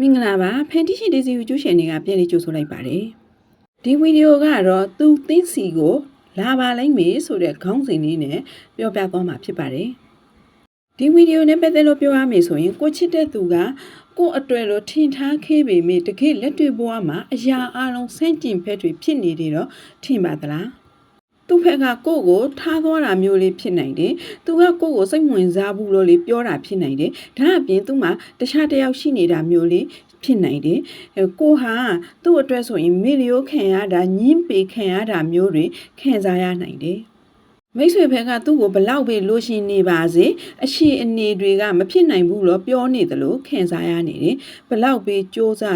မင်္ဂလာပါဖန်တီရှင်ဒေးစီကိုကျူးရှင်တွေကပြန်လေးကြိုဆိုလိုက်ပါတယ်ဒီဗီဒီယိုကတော့သူသင်းစီကိုလာပါလိုက်မေဆိုတဲ့ခေါင်းစဉ်လေးနဲ့ပြောပြသွားမှာဖြစ်ပါတယ်ဒီဗီဒီယိုနဲ့ပတ်သက်လို့ပြောရမယ်ဆိုရင်ကိုချစ်တဲ့သူကကိုအတွေ့လို့ထင်ထားခဲ့ပေမဲ့တကယ်လက်တွေ့ဘဝမှာအရာအလုံးဆန့်ကျင်ဘက်တွေဖြစ်နေတယ်တော့ထင်ပါသလားသူ့ဖက်ကကိုထားသွားတာမျိုးလေးဖြစ်နိုင်တယ်။သူကကိုစိတ်ဝင်စားဘူးလို့လေးပြောတာဖြစ်နိုင်တယ်။ဒါအပြင်သူ့မှာတခြားတစ်ယောက်ရှိနေတာမျိုးလေးဖြစ်နိုင်တယ်။ကိုဟာသူ့အတွက်ဆိုရင်မီလီယိုခံရတာညှင်းပေခံရတာမျိုးတွေခံစားရနိုင်တယ်။မိတ်ဆွေဖက်ကသူ့ကိုဘလောက်ပဲလိုရှင်နေပါစေအရှိအနေတွေကမဖြစ်နိုင်ဘူးလို့ပြောနေတယ်လို့ခံစားရနေတယ်ဘလောက်ပဲစ조사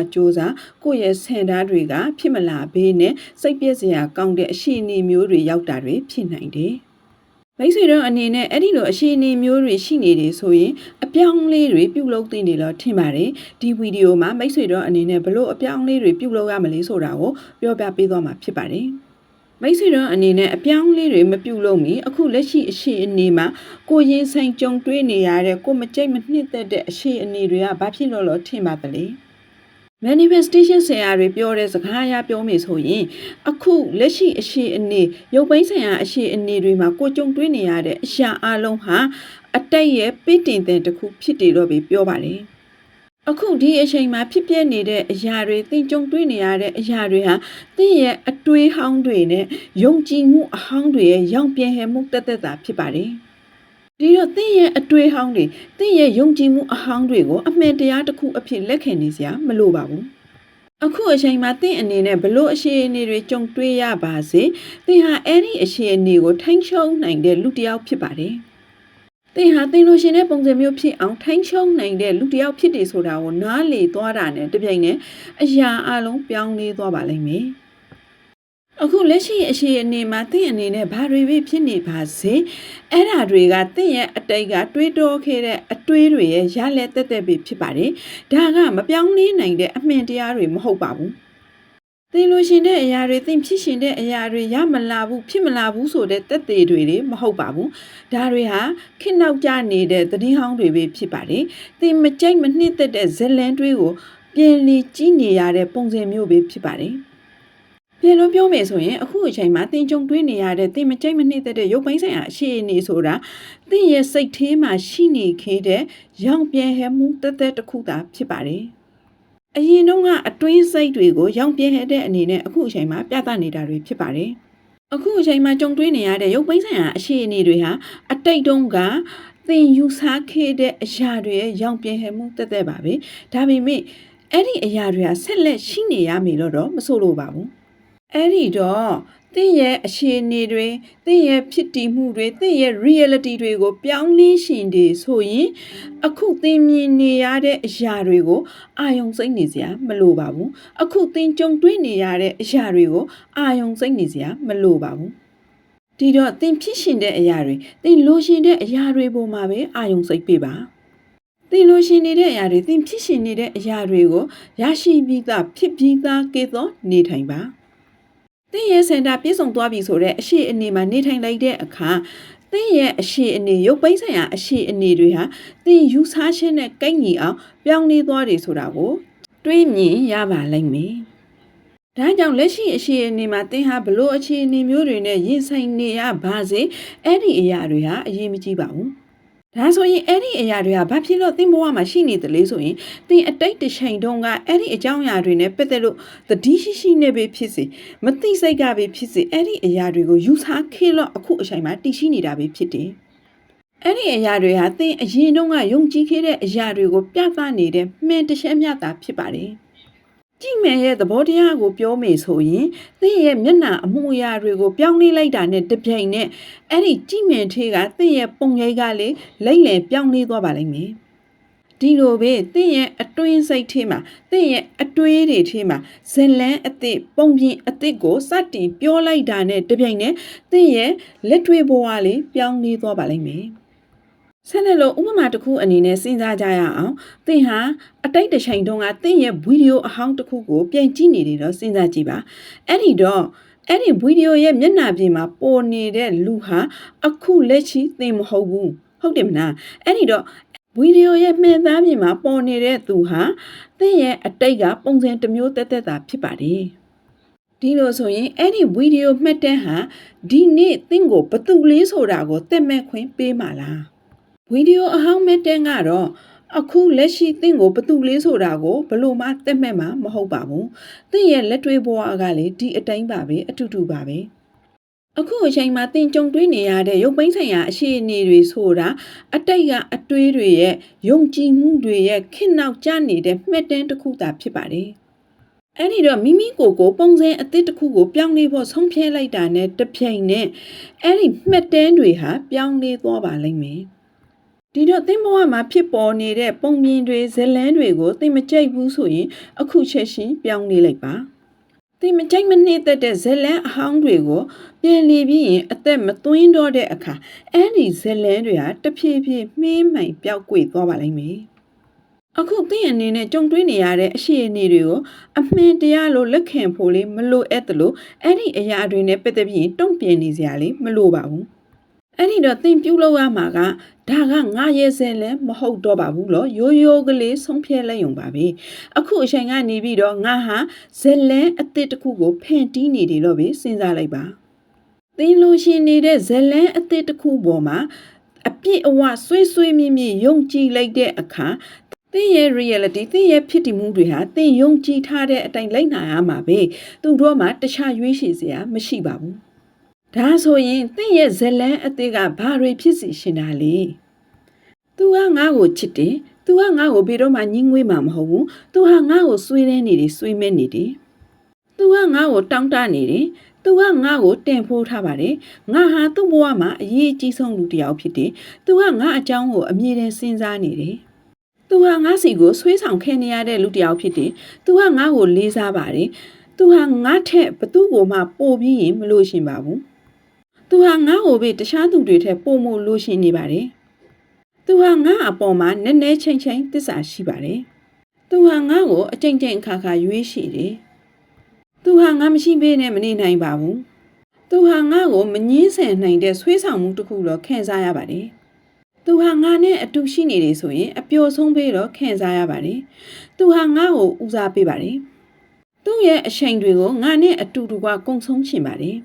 ကိုယ့်ရဲ့ဆန္ဒတွေကဖြစ်မလာဘေးနဲ့စိတ်ပြည့်စရာကောင်းတဲ့အရှိအနေမျိုးတွေရောက်တာတွေဖြစ်နိုင်တယ်မိတ်ဆွေတို့အနေနဲ့အဲ့ဒီလိုအရှိအနေမျိုးတွေရှိနေတယ်ဆိုရင်အပြောင်းလေးတွေပြုလုပ်သင့်တယ်လို့ထင်ပါတယ်ဒီဗီဒီယိုမှာမိတ်ဆွေတို့အနေနဲ့ဘလို့အပြောင်းလေးတွေပြုလုပ်ရမလဲဆိုတာကိုပြောပြပေးသွားမှာဖြစ်ပါတယ်မိတ်ဆွေတို့အနေနဲ့အပြောင်းလေးတွေမပြုတ်လို့မီအခုလက်ရှိအရှိအနေမှာကိုရင်ဆိုင်ကြုံတွေ့နေရတဲ့ကိုမကြိတ်မနှစ်သက်တဲ့အရှိအနေတွေကဘာဖြစ်လို့ထင်ပါသလဲ manifestation ဆရာတွေပြောတဲ့စကားအရပြောမယ်ဆိုရင်အခုလက်ရှိအရှိအနေရုပ်ပိုင်းဆိုင်ရာအရှိအနေတွေမှာကိုကြုံတွေ့နေရတဲ့အရာအလုံးဟာအတိတ်ရဲ့ပိတင်တဲ့တစ်ခုဖြစ်တယ်လို့ပြောပါတယ်အခုဒီအချိန်မှာဖြစ်ပျက်နေတဲ့အရာတွေသင်ကြုံတွေ့နေရတဲ့အရာတွေဟာသင်ရဲ့အတွေးဟောင်းတွေနဲ့ယုံကြည်မှုအဟောင်းတွေရဲ့ရောင်ပြန်ဟဲမှုတက်တာဖြစ်ပါတယ်ဒီတော့သင်ရဲ့အတွေးဟောင်းတွေသင်ရဲ့ယုံကြည်မှုအဟောင်းတွေကိုအမှန်တရားတစ်ခုအဖြစ်လက်ခံနေစရာမလိုပါဘူးအခုအချိန်မှာသင်အနေနဲ့ဘလို့အရှိအနေတွေကြုံတွေ့ရပါစေသင်ဟာအဲ့ဒီအရှိအနေကိုထိန်းချုပ်နိုင်တဲ့လူတစ်ယောက်ဖြစ်ပါတယ်သင်ဟာသင်လိုရှင်တဲ့ပုံစံမျိုးဖြစ်အောင်ထိန်းချုပ်နိုင်တဲ့လူတစ်ယောက်ဖြစ်တယ်ဆိုတာကိုနားလေသွားတာနဲ့တပြိုင်နက်အရာအလုံးပြောင်းလဲသွားပါလိမ့်မယ်အခုလက်ရှိအရှိအနေမှာသင်အနေနဲ့ဘာတွေဖြစ်နေပါစေအဲ့ဓာတွေကသင်ရဲ့အတိတ်ကတွေးတောခဲ့တဲ့အတွေးတွေရဲ့ရလက်တက်တက်ပဲဖြစ်ပါတယ်ဒါကမပြောင်းလဲနိုင်တဲ့အမှန်တရားတွေမဟုတ်ပါဘူးသင်လိုရှင်တဲ့အရာတွေသင်ဖြစ်ရှင်တဲ့အရာတွေရမလာဘူးဖြစ်မလာဘူးဆိုတဲ့တက်သေးတွေမဟုတ်ပါဘူးဒါတွေဟာခင်းနောက်ကျနေတဲ့သတိဟောင်းတွေပဲဖြစ်ပါတယ်သင်မကြိုက်မနှစ်သက်တဲ့ဇလန်တွေကိုပြင်လီကြီးနေရတဲ့ပုံစံမျိုးပဲဖြစ်ပါတယ်ပြန်လို့ပြောမယ်ဆိုရင်အခုအချိန်မှာသင်ကြုံတွေ့နေရတဲ့သင်မကြိုက်မနှစ်သက်တဲ့ရုပ်ပိုင်းဆိုင်ရာအခြေအနေဆိုတာသင်ရဲ့စိတ်ထဲမှာရှိနေခဲ့တဲ့ရောင်ပြန်ဟဲမှုတက်တစ်ခုသာဖြစ်ပါတယ်အရင်တုန်းကအတွင်းစိတ်တွေကိုရောင်ပြဲတဲ့အနေနဲ့အခုအချိန်မှာပြသနေတာတွေဖြစ်ပါတယ်။အခုအချိန်မှာကြုံတွေ့နေရတဲ့ရုပ်ပိုင်းဆိုင်ရာအခြေအနေတွေဟာအတိတ်တုန်းကသင်ယူဆခဲ့တဲ့အရာတွေရဲ့ရောင်ပြဲမှုတက်ပါပဲ။ဒါပေမဲ့အဲ့ဒီအရာတွေဟာဆက်လက်ရှိနေရမယ်လို့တော့မဆိုလိုပါဘူး။အဲ့ဒီတော့သင်ရဲ့အခြေအနေတွေသင်ရဲ့ဖြစ်တည်မှုတွေသင်ရဲ့ reality တွေကိုပြောင်းလဲရှင်တယ်ဆိုရင်အခုသင်မြင်နေရတဲ့အရာတွေကိုအာယုံစိတ်နေစရာမလိုပါဘူးအခုသင်ကြုံတွေ့နေရတဲ့အရာတွေကိုအာယုံစိတ်နေစရာမလိုပါဘူးဒီတော့သင်ဖြစ်ရှင်တဲ့အရာတွေသင်လိုရှင်တဲ့အရာတွေပေါ်မှာပဲအာယုံစိတ်ပေးပါသင်လိုရှင်နေတဲ့အရာတွေသင်ဖြစ်ရှင်နေတဲ့အရာတွေကိုရရှိပြီးသားဖြစ်ပြီးသားကဲ့သို့နေထိုင်ပါသင်ရဲ့စင်တာပြည့်စုံသွားပြီဆိုတဲ့အရှိအနေမှာနေထိုင်လိုက်တဲ့အခါသင်ရဲ့အရှိအနေရုပ်ပိုင်းဆိုင်ရာအရှိအနေတွေဟာသင်ယူဆခြင်းနဲ့ကိုက်ညီအောင်ပြောင်းလဲသွားတယ်ဆိုတာကိုတွေးမြင်ရပါလိမ့်မယ်။ဒါကြောင့်လက်ရှိအရှိအနေမှာသင်ဟာဘလို့အခြေအနေမျိုးတွေနဲ့ရင်ဆိုင်နေရပါစေအဲ့ဒီအရာတွေဟာအရေးမကြီးပါဘူး။ဒါဆိုရင်အဲ့ဒီအရာတွေကဘာဖြစ်လို့သင်ဘဝမှာရှိနေတယ်လဲဆိုရင်သင်အတိတ်တစ်ချိန်တုန်းကအဲ့ဒီအကြောင်းအရာတွေနဲ့ပတ်သက်လို့သတိရှိနေပဲဖြစ်စေမသိစိတ်ကပဲဖြစ်စေအဲ့ဒီအရာတွေကိုယူဆခဲ့လို့အခုအချိန်မှာတည်ရှိနေတာပဲဖြစ်တယ်။အဲ့ဒီအရာတွေဟာသင်အရင်တုန်းကယုံကြည်ခဲ့တဲ့အရာတွေကိုပြသနေတဲ့မှန်တရှက်မြတ်တာဖြစ်ပါတယ်။ကြည့်မယ်ရဲ့သဘောတရားကိုပြောမယ်ဆိုရင်သင်ရဲ့မျက်နှာအမှုအရာတွေကိုပြောင်းလဲလိုက်တာနဲ့တပြိုင်နက်အဲ့ဒီကြည့်မယ်ထေးကသင်ရဲ့ပုံရိပ်ကလေလိမ့်လည်ပြောင်းလဲသွားပါလိမ့်မယ်ဒီလိုပဲသင်ရဲ့အတွင်းစိတ်ထဲမှာသင်ရဲ့အတွေးတွေထဲမှာဇလန်းအသစ်ပုံပြင်အသစ်ကိုစတင်ပြောလိုက်တာနဲ့တပြိုင်နက်သင်ရဲ့လက်တွေ့ဘဝလေးပြောင်းလဲသွားပါလိမ့်မယ်ဆက်လက်လို့ဥပမာတစ်ခုအနေနဲ့စဉ်းစားကြရအောင်သင်ဟာအတိတ်တစ်ချိန်တုန်းကသင်ရဲ့ဗီဒီယိုအဟောင်းတစ်ခုကိုပြန်ကြည့်နေတယ်တော့စဉ်းစားကြည့်ပါအဲ့ဒီဗီဒီယိုရဲ့မျက်နှာပြင်မှာပေါ်နေတဲ့လူဟာအခုလက်ရှိသင်မဟုတ်ဘူးဟုတ်တယ်မလားအဲ့ဒီတော့ ဗီဒီယိုရဲ့မှန်သားပြင်မှာပေါ်နေတဲ့သူဟာသင်ရဲ့အတိတ်ကပုံစံတစ်မျိုးသက်သက်သာဖြစ်ပါတယ်ဒီလိုဆိုရင်အဲ့ဒီဗီဒီယိုမှတ်တမ်းဟာဒီနေ့သင်ကိုဘသူလေးဆိုတာကိုသတ်မှတ်ခွင့်ပေးမှာလားဗီဒီယိုအဟောင်းမှတ်တမ်းကတော့အခုလက်ရှိသင်ကိုဘသူလေးဆိုတာကိုဘလို့မှသတ်မှတ်မှာမဟုတ်ပါဘူးသင်ရဲ့လက်တွေ့ဘဝကလည်းဒီအတိုင်းပါပဲအတူတူပါပဲအခုအချိန်မှာသင်ကြုံတွေ့နေရတဲ့ရုပ်ပိုင်းဆိုင်ရာအခြေအနေတွေဆိုတာအတိတ်ကအတွေးတွေရဲ့ယုံကြည်မှုတွေရဲ့ခင့်နောက်ကျနေတဲ့မှတ်တမ်းတစ်ခုသာဖြစ်ပါတယ်။အဲ့ဒီတော့မိမိကိုယ်ကိုပုံစံအသစ်တစ်ခုကိုပြောင်းလဲဖို့ဆုံးဖြတ်လိုက်တာနဲ့တပြိုင်နက်အဲ့ဒီမှတ်တမ်းတွေဟာပြောင်းလဲသွားပါလိမ့်မယ်။ဒီတော့သင်ဘဝမှာဖြစ်ပေါ်နေတဲ့ပုံမြင်တွေဇလန်းတွေကိုသင်မကြိုက်ဘူးဆိုရင်အခုချက်ချင်းပြောင်းလဲလိုက်ပါ။သင်မကြိုက်မနှိမ့်သက်တဲ့ဇလန်းအဟောင်းတွေကိုပြန်လည်ပြီးရင်အသက်မသွင်းတော့တဲ့အခါအဲ့ဒီဇလန်းတွေဟာတဖြည်းဖြည်းမှေးမှိန်ပျောက်ကွယ်သွားပါလိမ့်မယ်။အခုသင်အနေနဲ့ကြုံတွေ့နေရတဲ့အခြေအနေတွေကိုအမှန်တရားလို့လက်ခံဖို့လေးမလိုအပ်သလိုအဲ့ဒီအရာတွေနဲ့ပတ်သက်ပြီးတုံ့ပြန်နေစရာလေးမလိုပါဘူး။အဲ့ဒီတော့သင်ပြုလုပ်ရမှာကဒါကငါရဲ့ဇလန်းမဟုတ်တော့ပါဘူးလို့ရိုးရိုးကလေးဆုံးဖြတ်လိုက်ရုံပါပဲအခုအချိန်ကနေပြီးတော့ငါဟာဇလန်းအသစ်တစ်ခုကိုဖန်တီးနေတယ်လို့ပဲစဉ်းစားလိုက်ပါသင်လို့ရှိနေတဲ့ဇလန်းအသစ်တစ်ခုပေါ်မှာအပြည့်အဝဆွေးမြင့်မြင့်ယုံကြည်လိုက်တဲ့အခါသင်ရဲ့ reality သင်ရဲ့ဖြစ်တည်မှုတွေဟာသင်ယုံကြည်ထားတဲ့အတိုင်းလိုက်နိုင်ရမှာပဲသူတို့မှတခြားရွေးချယ်စရာမရှိပါဘူးဒါဆိုရင်သင်ရဲ့ဇလန်းအသစ်ကဘာတွေဖြစ်စီရှင်တာလဲသူကငါ့ကိုချစ်တယ်သူကငါ့ကိုဘယ်တော့မှညှင်းငွေးမှာမဟုတ်ဘူးသူဟာငါ့ကိုဆွေးနေတယ်ဆွေးမဲနေတယ်သူကငါ့ကိုတောင်းတနေတယ်သူကငါ့ကိုတင်ဖိုးထားပါတယ်ငါဟာသူ့ဘဝမှာအရေးကြီးဆုံးလူတစ်ယောက်ဖြစ်တယ်သူကငါအကြောင်းကိုအမြဲတမ်းစဉ်းစားနေတယ်သူဟာငါစီကိုဆွေးဆောင်ခဲနေရတဲ့လူတစ်ယောက်ဖြစ်တယ်သူကငါ့ကိုလေးစားပါတယ်သူဟာငါထက်ဘသူ့ကိုမှပို့ပြီးရင်မလို့ရှင်ပါဘူးသူဟာငါ့ကိုပဲတခြားသူတွေထက်ပို့မို့လို့ရှင်နေပါတယ်သူဟာငါအပေါ်မှာနည်းနည်းချင်းချင်းသစ္စာရှိပါတယ်သူဟာငါ့ကိုအကြိမ်ကြိမ်အခါခါရွေးရှိတယ်သူဟာငါမရှိဘဲနဲ့မနေနိုင်ပါဘူးသူဟာငါ့ကိုမငင်းဆန်နိုင်တဲ့ဆွေးဆောင်မှုတစ်ခုတော့ခံစားရပါတယ်သူဟာငါနဲ့အတူရှိနေတယ်ဆိုရင်အပျော်ဆုံးပဲတော့ခံစားရပါတယ်သူဟာငါ့ကိုဦးစားပေးပါတယ်သူ့ရဲ့အချိန်တွေကိုငါနဲ့အတူတူကကုံဆုံးချင်ပါတယ်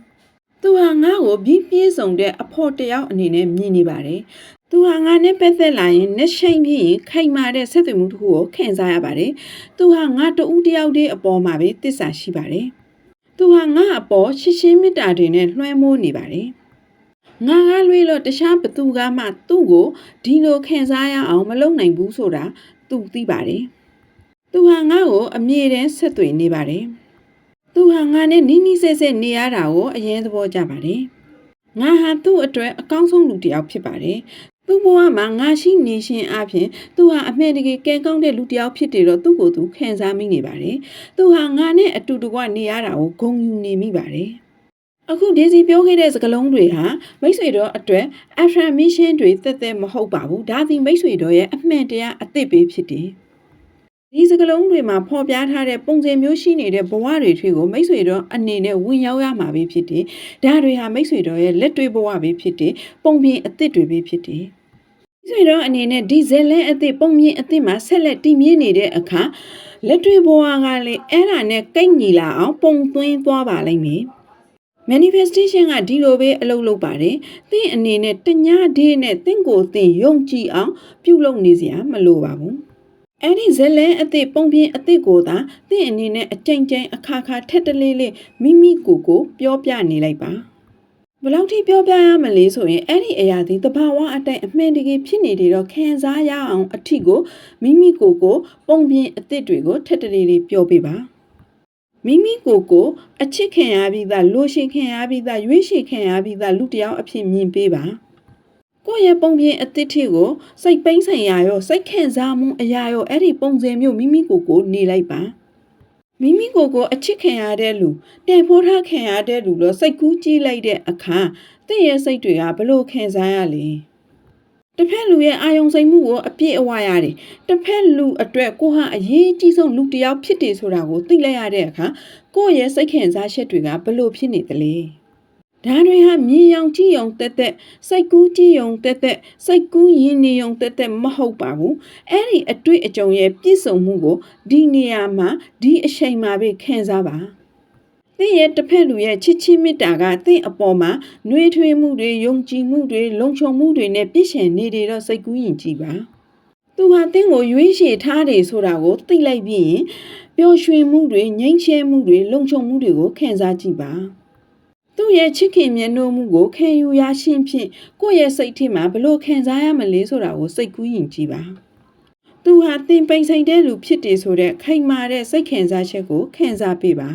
သူဟာငါ့ကိုပြီးပြေးစုံတဲ့အဖို့တယောက်အနေနဲ့မြင်နေပါတယ်သူဟာငါနဲ့ပတ်သက်လာရင်နှရှိန်ပြီးရင်ခိုင်မာတဲ့ဆက်သွယ်မှုတစ်ခုကိုခံစားရပါတယ်သူဟာငါတဦးတယောက်တည်းအပေါ်မှာပဲတစ္ဆာရှိပါတယ်သူဟာငါအပေါ်ရှင်းရှင်းမေတ္တာတွေနဲ့လွှမ်းမိုးနေပါတယ်ငါကလွေလို့တခြားဘသူကမှသူ့ကိုဒီလိုခံစားရအောင်မလုပ်နိုင်ဘူးဆိုတာသူသိပါတယ်သူဟာငါ့ကိုအမြဲတမ်းဆက်သွယ်နေပါတယ်သူဟာငါနဲ့နီးနီးဆဲဆဲနေရတာကိုအရင်သဘောကျပါတယ်ငါဟာသူ့အတွက်အကောင်းဆုံးလူတစ်ယောက်ဖြစ်ပါတယ်သူ့ဘဝမှာငါရှိနေရှင်အပြင်သူဟာအမှန်တကယ်ကဲကောင်းတဲ့လူတစ်ယောက်ဖြစ်တယ်တော့သူ့ကိုယ်သူခံစားမိနေပါတယ်သူဟာငါနဲ့အတူတကွနေရတာကိုဂုဏ်ယူနေမိပါတယ်အခုဒေစီပြောခဲ့တဲ့စကားလုံးတွေဟာမိတ်ဆွေတို့အတွက် affirmation တွေသက်သက်မဟုတ်ပါဘူးဒါသည်မိတ်ဆွေတို့ရဲ့အမှန်တရားအသစ်ပဲဖြစ်တယ်ဒီစကလုံးတွေမှာဖော်ပြထားတဲ့ပုံစံမျိုးရှိနေတဲ့ဘဝတွေထွေကိုမိတ်ဆွေတို့အနေနဲ့ဝင်ရောက်ရမှာပဲဖြစ်တယ်။ဒါတွေဟာမိတ်ဆွေတို့ရဲ့လက်တွေ့ဘဝပဲဖြစ်တယ်။ပုံပြင်အသစ်တွေပဲဖြစ်တယ်။မိတ်ဆွေတို့အနေနဲ့ဒီဇလန်အသစ်ပုံပြင်အသစ်မှာဆက်လက်တည်မြဲနေတဲ့အခါလက်တွေ့ဘဝကလည်းအဲ့ဒါနဲ့ကိတ်ညီလာအောင်ပုံသွင်းသွားပါလိမ့်မယ်။ manifestation ကဒီလိုပဲအလုပ်လုပ်ပါတယ်။သင်အနေနဲ့တညဒေးနဲ့သင်ကိုယ်သင်ယုံကြည်အောင်ပြုလုပ်နေစရာမလိုပါဘူး။အဲ့ဒီဇလန်အသစ်ပုံပြင်အသစ်ကိုသာသင်အနေနဲ့အကြိမ်ကြိမ်အခါခါထက်တလေးလေးမိမိကိုယ်ကိုပြောပြနေလိုက်ပါဘယ်လောက်ထိပြောပြရမလဲဆိုရင်အဲ့ဒီအရာဒီတဘာဝအတိုင်းအမှန်တကယ်ဖြစ်နေတယ်တော့ခံစားရအောင်အထီကိုမိမိကိုယ်ကိုပုံပြင်အသစ်တွေကိုထက်တလေးလေးပြောပြပါမိမိကိုယ်ကိုအချစ်ခံရပြီးသားလိုရှင်ခံရပြီးသားရွေးရှိခံရပြီးသားလူတစ်ယောက်အဖြစ်မြင်ပေးပါကိုယ့်ရဲ့ပုံပြင်အသစ်တွေကိုစိတ်ပိန်းဆိုင်ရာရောစိတ်ခံစားမှုအရာရောအဲ့ဒီပုံစံမျိုးမိမိကိုယ်ကိုနေလိုက်ပါမိမိကိုယ်ကိုအချစ်ခံရတဲ့လူတင်ဖိုးထားခံရတဲ့လူလို့စိတ်ကူးကြည့်လိုက်တဲ့အခါတင့်ရဲ့စိတ်တွေကဘလို့ခံစားရလဲတစ်ဖက်လူရဲ့အာယုံစိတ်မှုကိုအပြည့်အဝရတယ်တစ်ဖက်လူအတွက်ကိုဟာအရေးကြီးဆုံးလူတစ်ယောက်ဖြစ်တယ်ဆိုတာကိုသိလိုက်ရတဲ့အခါကိုယ့်ရဲ့စိတ်ခံစားချက်တွေကဘလို့ဖြစ်နေသလဲ ဒါတွေဟာမြင်အောင်ကြည့်အောင်တက်တက်စိတ်ကူးကြည့်အောင်တက်တက်စိတ်ကူးရင်းနေအောင်တက်တက်မဟုတ်ပါဘူးအဲ့ဒီအတွေ့အကြုံရဲ့ပြည့်စုံမှုကိုဒီနေရာမှာဒီအချိန်မှာပဲခံစားပါသင်ရဲ့တစ်ဖက်လူရဲ့ချစ်ချင်းမေတ္တာကသင်အပေါ်မှာနှွေးထွေးမှုတွေယုံကြည်မှုတွေလုံခြုံမှုတွေနဲ့ပြည့်စုံနေတယ်တော့စိတ်ကူးရင်ကြည့်ပါသူဟာသင်ကိုရွေးချယ်ထားတယ်ဆိုတာကိုသိလိုက်ပြီးရင်ပျော်ရွှင်မှုတွေငြိမ်းချမ်းမှုတွေလုံခြုံမှုတွေကိုခံစားကြည့်ပါသူ့ရဲ့ချစ်ခင်မျက်နှာမှုကိုခံယူရရှင်းဖြင့်ကိုယ့်ရဲ့စိတ်ထဲမှာဘလို့ခံစားရမလဲဆိုတာကိုစိတ်ကူးရင်ကြည့်ပါသူဟာသင်ပိန်ဆိုင်တဲ့လူဖြစ်တယ်ဆိုတဲ့ခိုင်မာတဲ့စိတ်ခံစားချက်ကိုခံစားပေးပါ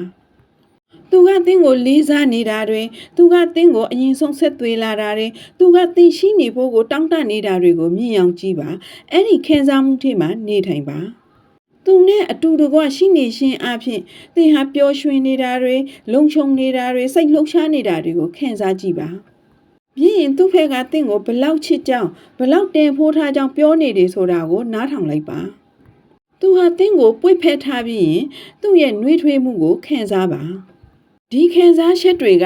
သူကသင်ကိုလေးစားနေတာတွေသူကသင်ကိုအရင်ဆုံးဆက်သွေးလာတာတွေသူကသင်ရှိနေဖို့ကိုတောင်းတနေတာတွေကိုမြင်အောင်ကြည့်ပါအဲ့ဒီခံစားမှုထဲမှာနေထိုင်ပါသူနဲ့အတူတကွရှိနေရှင်အဖြစ်သင်ဟာပျော်ရွှင်နေတာတွေလုံခြုံနေတာတွေစိတ်လှုပ်ရှားနေတာတွေကိုခံစားကြည့်ပါပြီးရင်သူ့ဖက်ကသင်ကိုဘလောက်ချစ်ကြောင်းဘလောက်တန်ဖိုးထားကြောင်းပြောနေတယ်ဆိုတာကိုနားထောင်လိုက်ပါသူဟာသင်ကိုပွေ့ဖက်ထားပြီးရင်သူ့ရဲ့နှွေးထွေးမှုကိုခံစားပါဒီခံစားချက်တွေက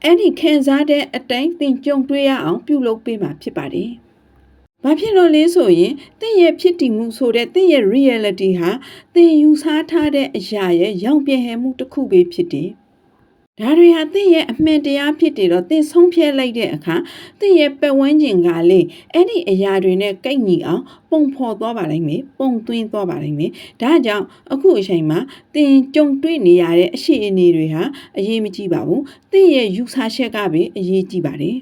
အဲ့ဒီခံစားတဲ့အတိုင်းသင်ကြုံတွေ့ရအောင်ပြုလုပ်ပေးမှာဖြစ်ပါတယ်။ဘာဖြစ်လို့လဲဆိုရင်သင်ရဲ့ဖြစ်တည်မှုဆိုတဲ့သင်ရဲ့ reality ဟာသင်ယူဆထားတဲ့အရာရဲ့ရောင်ပြန်ဟဲမှုတစ်ခုပဲဖြစ်တယ်။ဒါတွေဟာသင်ရဲ့အမှန်တရားဖြစ်တယ်တော့သင်ဆုံးဖြတ်လိုက်တဲ့အခါသင်ရဲ့ပတ်ဝန်းကျင်ကလေအဲ့ဒီအရာတွေနဲ့ကိုက်ညီအောင်ပုံဖော်သွားပါလိမ့်မယ်ပုံသွင်းသွားပါလိမ့်မယ်ဒါကြောင့်အခုအချိန်မှာသင်ကြုံတွေ့နေရတဲ့အရှိအနေတွေဟာအရေးမကြီးပါဘူးသင်ရဲ့ယူဆချက်ကပဲအရေးကြီးပါတယ်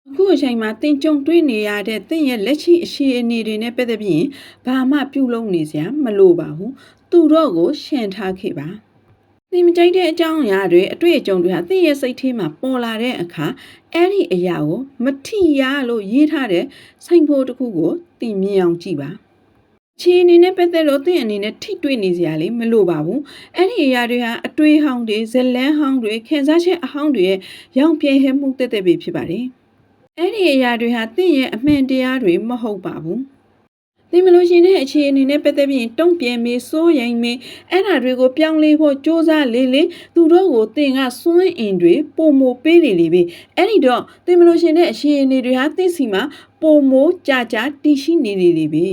အခုအချိန်မှာသင်ကြုံတွေ့နေရတဲ့သင်ရဲ့လက်ရှိအရှိအနေတွေနဲ့ပတ်သက်ပြီးဘာမှပြုလုပ်နေစရာမလိုပါဘူးသူတော့ကိုရှင်းထားခဲ့ပါသင်မကြိုက်တဲ့အကြောင်းအရာတွေအတွေ့အကြုံတွေဟာသင်ရဲ့စိတ်ထဲမှာပေါ်လာတဲ့အခါအဲ့ဒီအရာကိုမထိရလို့ရေးထားတဲ့စိုင်းဖို့တစ်ခုကိုသင်မြင်အောင်ကြည့်ပါခြေအနေနဲ့ပတ်သက်လို့သင်အနေနဲ့ထိတွေ့နေစရာလေးမလိုပါဘူးအဲ့ဒီအရာတွေဟာအတွေ့အဟောင်းတွေဇလန်းဟောင်းတွေခံစားချက်အဟောင်းတွေရဲ့ရောင်ပြဲဟဲမှုတက်တက်ပဲဖြစ်ပါတယ်အဲ့ဒီအရာတွေဟာသင်ရဲ့အမှန်တရားတွေမဟုတ်ပါဘူးသင်မလို့ရှင်တဲ့အခြေအနေနဲ့ပတ်သက်ပြီးတုံ့ပြန်မေးစိုးရိမ်မေးအဲ့ဒါတွေကိုပြောင်းလဲဖို့စ조사လေလေသူတို့ကိုသင်ကစွန့်အင်တွေပုံမိုပေးနေလေပဲအဲ့ဒီတော့သင်မလို့ရှင်တဲ့အခြေအနေတွေဟာသင်စီမှာပုံမိုကြာကြာတည်ရှိနေလေပဲ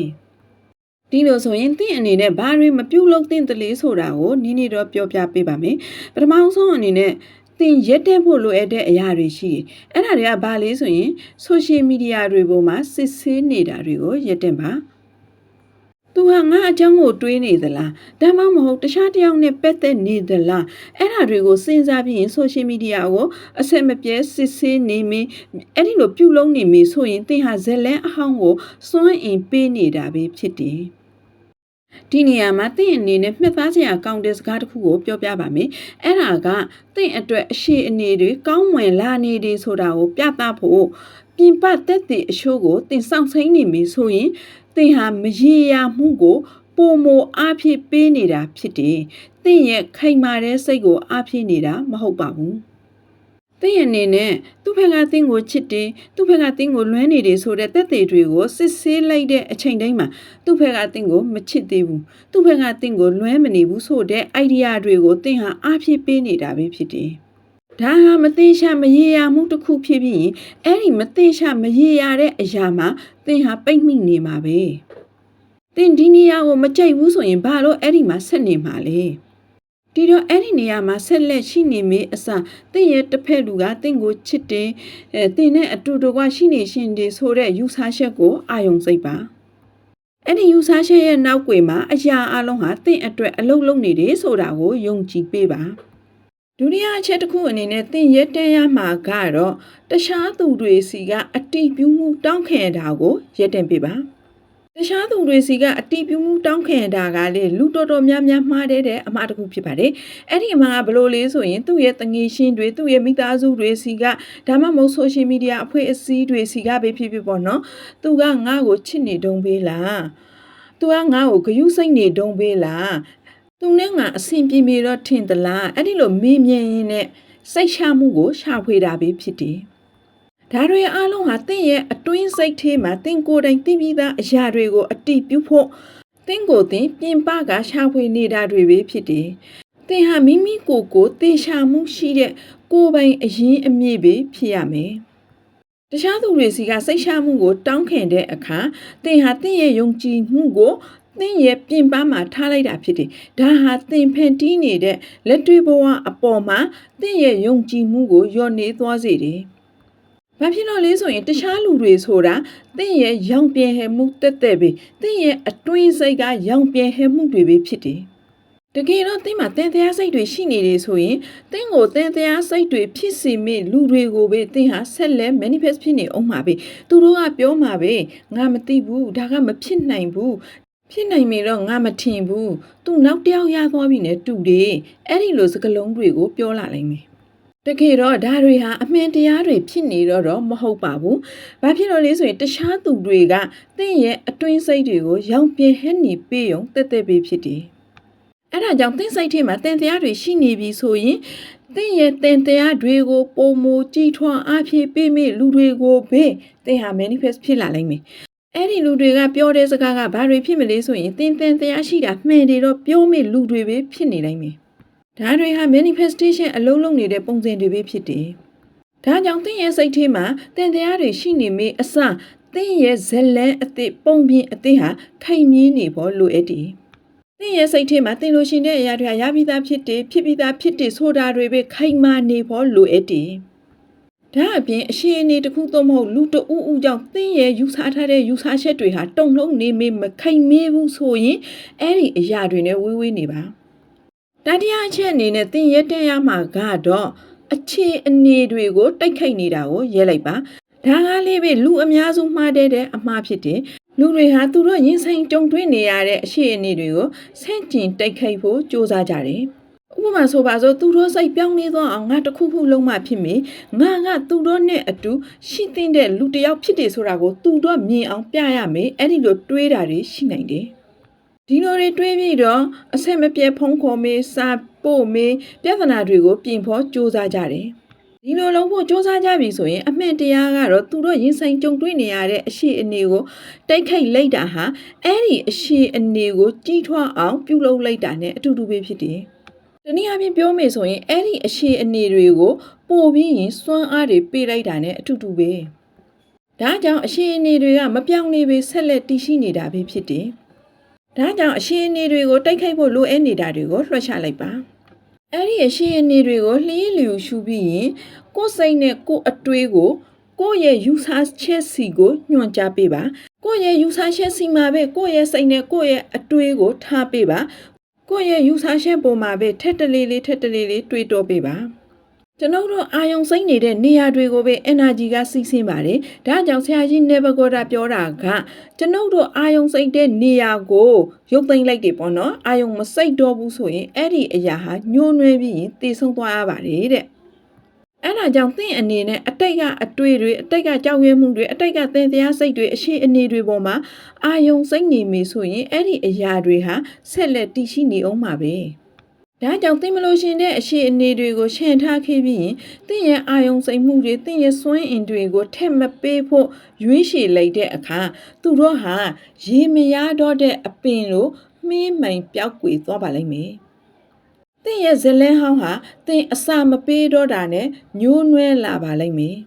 ဒီလိုဆိုရင်သင်အနေနဲ့ဘာတွေမပြုတ်လို့သင်တလေဆိုတာကိုနည်းနည်းတော့ပြောပြပေးပါမယ်ပထမဆုံးအနေနဲ့သင်ရက်တဲ့ဖို့လိုအပ်တဲ့အရာတွေရှိတယ်အဲ့ဒါတွေကဘာလဲဆိုရင် social media တွေပေါ်မှာစစ်ဆေးနေတာတွေကိုရက်တဲ့ပါသူဟာငါအကြောင်းကိုတွေးနေသလားဒါမှမဟုတ်တခြားတယောက်နဲ့ပတ်သက်နေသလားအဲ့ဒါတွေကိုစဉ်းစားပြီးရင် social media ကိုအဆက်မပြဲစစ်ဆေးနေမင်းအဲ့ဒီလိုပြုလုပ်နေမင်းဆိုရင်သင်ဟာဇလန်းအဟောင်းကိုစွန့်အင်ပေးနေတာပဲဖြစ်တယ်ဒီနေရာမှာသင်အနေနဲ့မှတ်သားစရာကောင်းတဲ့စကားတစ်ခုကိုပြောပြပါမယ်အဲ့ဒါကသင်အတွက်အရှိအနေတွေကောင်းမွန်လာနေတယ်ဆိုတာကိုပြသဖို့ပြင်ပသက်သေအချို့ကိုသင်စောင့်ဆိုင်နေပြီဆိုရင်သင်ဟာမရေရာမှုကိုပုံမအားဖြင့်ပေးနေတာဖြစ်တယ်သင်ရဲ့ခိုင်မာတဲ့စိတ်ကိုအားဖြင့်နေတာမဟုတ်ပါဘူးသင်အနေနဲ့သူ့ဘက်ကသင်ကိုချစ်တယ်သူ့ဘက်ကသင်ကိုလွမ်းနေတယ်ဆိုတဲ့သက်သေတွေကိုစစ်ဆေးလိုက်တဲ့အချိန်တိုင်းမှာသူ့ဘက်ကသင်ကိုမချစ်သေးဘူးသူ့ဘက်ကသင်ကိုလွမ်းမနေဘူးဆိုတဲ့ idea တွေကိုသင်ဟာအားဖြင့်ပေးနေတာပဲဖြစ်တယ်ဒါဟာမသေးချာမရေရာမှုတစ်ခုဖြစ်ပြီးရင်အဲ့ဒီမသေးချာမရေရာတဲ့အရာမှာသင်ဟာပိတ်မိနေမှာပဲသင်ဒီနေရာကိုမကြိုက်ဘူးဆိုရင်ဘာလို့အဲ့ဒီမှာဆက်နေမှာလဲဒီတော့အဲ့ဒီနေရာမှာဆက်လက်ရှိနေမေးအစားသင်ရဲ့တစ်ဖက်လူကသင်ကိုချစ်တယ်သင်နဲ့အတူတကွရှိနေရှင်တယ်ဆိုတဲ့ယူဆချက်ကိုအာယုံစိတ်ပါအဲ့ဒီယူဆချက်ရဲ့နောက်ွယ်မှာအရာအလုံးဟာသင်အတွက်အလုံးလုံးနေတယ်ဆိုတာကိုယုံကြည်ပေးပါဒုတိယအချက်တစ်ခုအနေနဲ့သင်ရက်တန်းရမှာကတော့တခြားသူတွေစီကအတိပြုမှုတောင်းခံတာကိုရက်တန်းပေးပါတခြားသူတွေစီကအတိပြုမှုတောင်းခံတာကလေလူတော်တော်များများမှားတဲ့အမှားတစ်ခုဖြစ်ပါတယ်အဲ့ဒီအမှားကဘလို့လဲဆိုရင်သူ့ရဲ့တငယ်ချင်းတွေသူ့ရဲ့မိသားစုတွေစီကဒါမှမဟုတ် social media အဖွဲ့အစည်းတွေစီကပဲဖြစ်ပေါ့နော်သူကငါ့ကိုချစ်နေတုံးပေးလားသူကငါ့ကိုဂရုစိတ်နေတုံးပေးလားသူနဲ့ငါအဆင်ပြေတော့ထင်သလားအဲ့ဒီလိုမေးမြန်းရင်းနဲ့စိတ်ချမှုကိုရှာဖွေတာပဲဖြစ်တယ်ဒါတွေအားလုံးဟာသင်ရဲ့အတွင်းစိတ်ထဲမှာသင်ကိုယ်တိုင်သိပြီးသားအရာတွေကိုအတိပြုဖို့သင်ကိုယ်သင်ပြင်ပကရှာဖွေနေတာတွေပဲဖြစ်တယ်သင်ဟာမိမိကိုယ်ကိုသေချာမှုရှိတဲ့ ကိုယ်ပိုင်အရင်းအမြစ်ပဲဖြစ်ရမယ်တခြားသူတွေစီကစိတ်ချမှုကိုတောင်းခံတဲ့အခါသင်ဟာသင်ရဲ့ယုံကြည်မှုကိုသင်ရဲ့ပြင်ပမှာထားလိုက်တာဖြစ်တယ်။ဒါဟာသင်ဖန်တီးနေတဲ့လက်တွေ့ဘဝအပေါ်မှာသင်ရဲ့ယုံကြည်မှုကိုလျော့နေသွားစေတယ်။ဘာဖြစ်လို့လဲဆိုရင်တခြားလူတွေဆိုတာသင်ရဲ့ရောင်ပြန်ဟဲမှုတက်တက်ပဲသင်ရဲ့အတွင်းစိတ်ကရောင်ပြန်ဟဲမှုတွေပဲဖြစ်တယ်။တကယ်တော့သင်မှာတန်တရားစိတ်တွေရှိနေတယ်ဆိုရင်သင်ကိုတန်တရားစိတ်တွေဖြစ်စေမယ့်လူတွေကိုပဲသင်ဟာဆက်လက် manifest ဖြစ်နေအောင်မှာပဲသူတို့ကပြောမှာပဲငါမသိဘူးဒါကမဖြစ်နိုင်ဘူးဖြစ်နိုင်မေတော့ငါမထင်ဘူးသူနောက်တစ်ယောက်ရသွားပြီနဲ့တူတယ်အဲ့ဒီလိုစကားလုံးတွေကိုပြောလာနိုင်မယ်တကယ်တော့ဒါတွေဟာအမှန်တရားတွေဖြစ်နေတော့မဟုတ်ပါဘူးဘာဖြစ်လို့လဲဆိုရင်တခြားသူတွေကသင်ရဲ့အတွင်းစိတ်တွေကိုရောင်ပြန်ဟဲ့နေပေးအောင်တက်တက်ပေးဖြစ်တယ်အဲ့ဒါကြောင့်သင်စိတ်ထဲမှာတန်တရားတွေရှိနေပြီဆိုရင်သင်ရဲ့တန်တရားတွေကိုပုံမကြည်ထွားအားဖြည့်ပေးမိလူတွေကိုပဲသင်ဟာ manifest ဖြစ်လာနိုင်မယ်အဲ့ဒီလူတွေကပြောတဲ့စကားကဘာတွေဖြစ်မလဲဆိုရင်သင်တန်တရားရှိတာမှန်တယ်တော့ပြောမိလူတွေပဲဖြစ်နေနိုင်မယ်ဒါတွေဟာ manifestation အလုံးလုံးနေတဲ့ပုံစံတွေပဲဖြစ်တယ်ဒါကြောင့်သင်ရဲ့စိတ်ထဲမှာတန်တရားတွေရှိနေမိအစသင်ရဲ့ဇလန်းအသစ်ပုံပြင်အသစ်ဟာခိုင်မြဲနေဖို့လိုအပ်တယ်သင်ရဲ့စိတ်ထဲမှာသင်လိုရှင်တဲ့အရာတွေရပြီးသားဖြစ်တယ်ဖြစ်ပြီးသားဖြစ်တယ်ဆိုတာတွေပဲခိုင်မာနေဖို့လိုအပ်တယ်ဒါအပြင်အရှိအနေတစ်ခုသို့မဟုတ်လူတဦးဦးကြောင့်သင်ရဲ့ယူဆထားတဲ့ယူဆချက်တွေဟာတုံ့လုံးနေမခိုင်မဲဘူးဆိုရင်အဲ့ဒီအရာတွေနဲ့ဝေးနေပါတတိယအချက်အနေနဲ့သင်ရဲ့တက်ရမှာကတော့အခြေအနေတွေကိုတိုက်ခိုက်နေတာကိုရဲလိုက်ပါဒါကလေးပဲလူအများစုမှားတဲ့အမှားဖြစ်တယ်လူတွေဟာသူတို့ရင်ဆိုင်ကြုံတွေ့နေရတဲ့အရှိအနေတွေကိုဆန့်ကျင်တိုက်ခိုက်ဖို့ကြိုးစားကြတယ်ဥပမာဆိုပါစို့သူတို့စိတ်ပြောင်းနေသွားအောင်ငါတခုခုလုံးမှဖြစ်မေငါကသူတို့နဲ့အတူရှိတဲ့လူတစ်ယောက်ဖြစ်တယ်ဆိုတာကိုသူတို့မြင်အောင်ပြရမယ်အဲ့ဒီလိုတွေးတာတွေရှိနိုင်တယ်ဒီလိုတွေတွေးပြီးတော့အဆက်မပြတ်ဖုံးခေါ်မေးစာပို့မေးပြဿနာတွေကိုပြင်ဖို့ကြိုးစားကြတယ်ဒီလိုလုံးဖို့စ조사ကြပြီဆိုရင်အမှန်တရားကတော့သူတို့ရင်ဆိုင်ကြုံတွေ့နေရတဲ့အရှိအနေကိုတိုက်ခိုက်လိုက်တာဟာအဲ့ဒီအရှိအနေကိုကြီးထွားအောင်ပြုလုပ်လိုက်တာနဲ့အတူတူပဲဖြစ်တယ်။တနည်းအားဖြင့်ပြောမယ်ဆိုရင်အဲ့ဒီအရှိအနေတွေကိုပို့ပြီးရင်စွမ်းအားတွေပေးလိုက်တာနဲ့အတူတူပဲ။ဒါကြောင့်အရှိအနေတွေကမပြောင်းနေပဲဆက်လက်တည်ရှိနေတာပဲဖြစ်တယ်။ဒါကြောင့်အရှိအနေတွေကိုတိုက်ခိုက်ဖို့လိုအပ်နေတာတွေကိုလွှတ်ချလိုက်ပါ။အဲ့ဒီအရှိအနေတွေကိုလှီးလျူရှုပြီးရင်ကိုယ်စိတ်နဲ့ကိုယ်အတွေးကိုကိုယ့်ရဲ့ယူဆချက်စီကိုညွှန်ကြားပေးပါကိုယ့်ရဲ့ယူဆချက်စီမှာပဲကိုယ့်ရဲ့စိတ်နဲ့ကိုယ့်ရဲ့အတွေးကိုထားပေးပါကိုယ့်ရဲ့ယူဆချက်ပေါ်မှာပဲထက်တလေးလေးတွေးတောပေးပါကျွန်တော်တို့အာယုံစိတ်နေတဲ့နေရာတွေကိုပဲ energy ကစီးဆင်းပါတယ်ဒါကြောင့်ဆရာကြီးနေဘဂေါတာပြောတာကကျွန်တော်တို့အာယုံစိတ်တဲ့နေရာကိုရုပ်သိမ်းလိုက်တယ်ပေါ့နော်အာယုံမစိတ်တော့ဘူးဆိုရင်အဲ့ဒီအရာဟာညှိုးနှွဲပြီးရင်တည်ဆုံးသွားရပါတယ်တဲ့အဲ့ဒါကြောင့်သင်အနေနဲ့အတိတ်ကအတွေ့တွေအတိတ်ကကြောက်ရွံ့မှုတွေအတိတ်ကသင်တရားစိတ်တွေအရှိအနေတွေပေါ်မှာအာယုံစိတ်နေပြီဆိုရင်အဲ့ဒီအရာတွေဟာဆက်လက်တည်ရှိနေအောင်မှာပဲဒါကြောင့်သင်မလို့ရှင်တဲ့အရှိအနေတွေကိုရှင်းထားခဲ့ပြီးရင်သင်ရဲ့အာယုံစိတ်မှုတွေသင်ရဲ့စွမ်းအင်တွေကိုထက်မပေးဖို့ရွေးချယ်လိုက်တဲ့အခါသူတို့ဟာရေမရတော့တဲ့အပင်လိုမှင်းမှန်ပြောက်ကွယ်သွားပါလိမ့်မယ်သင်ရဲ့ဇလန်းဟောင်းဟာသင်အစာမပေးတော့တာနဲ့ညှိုးနွမ်းလာပါလိမ့်မယ်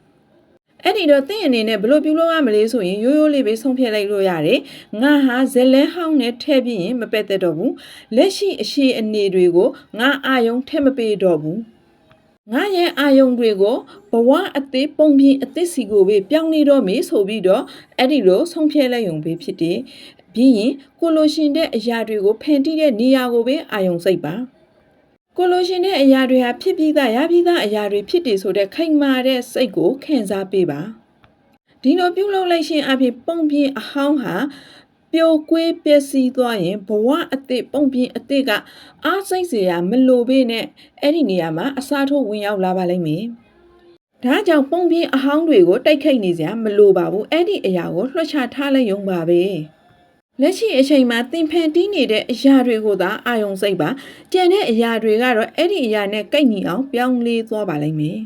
အဲ့ဒီတော့သင်အနေနဲ့ဘလို့ပြုလုပ်ရမလဲဆိုရင်ရိုးရိုးလေးပဲဆုံးဖြတ်လိုက်လို့ရတယ်ငါဟာဇလန်းဟောင်းနဲ့ထည့်ပြီးရင်မပက်သက်တော့ဘူးလက်ရှိအရှိအနေတွေကိုငါအာယုံထည့်မပေးတော့ဘူးငါရဲ့အာယုံတွေကိုဘဝအသေးပုံပြင်အသစ်စီကိုပဲပြောင်းနေတော့မေဆိုပြီးတော့အဲ့ဒီလိုဆုံးဖြတ်လိုက်ရုံပဲဖြစ်တယ်ပြီးရင်ကိုလိုရှင်တဲ့အရာတွေကိုဖန်တီးတဲ့နေရာကိုပဲအာယုံစိတ်ပါကိုလိုရှင်တဲ့အရာတွေဟာဖြစ်ပြီးသားရပြီးသားအရာတွေဖြစ်တယ်ဆိုတဲ့ခိုင်မာတဲ့စိတ်ကိုခံစားပေးပါဒီလိုပြုလုပ်လိုက်ခြင်းအပြင်ပုံပြင်အဟောင်းဟာပျော်ကွေးပျက်စီးသွားရင်ဘဝအသစ်ပုံပြင်အသစ်ကအားစိတ်စရာမလိုဘဲနဲ့အဲ့ဒီနေရာမှာအစားထိုးဝင်ရောက်လာပါလိမ့်မယ်ဒါကြောင့်ပုံပြင်အဟောင်းတွေကိုတိုက်ခိုက်နေစရာမလိုပါဘူးအဲ့ဒီအရာကိုလွှတ်ချထားလိုက်ရုံပါပဲလက်ရှိအချိန်မှာသင်ဖန်တီးနေတဲ့အရာတွေကိုသာအာယုံစိတ်ပါကြံတဲ့အရာတွေကတော့အဲ့ဒီအရာနဲ့ကိုက်ညီအောင်ပြောင်းလဲသွားပါလိမ့်မယ်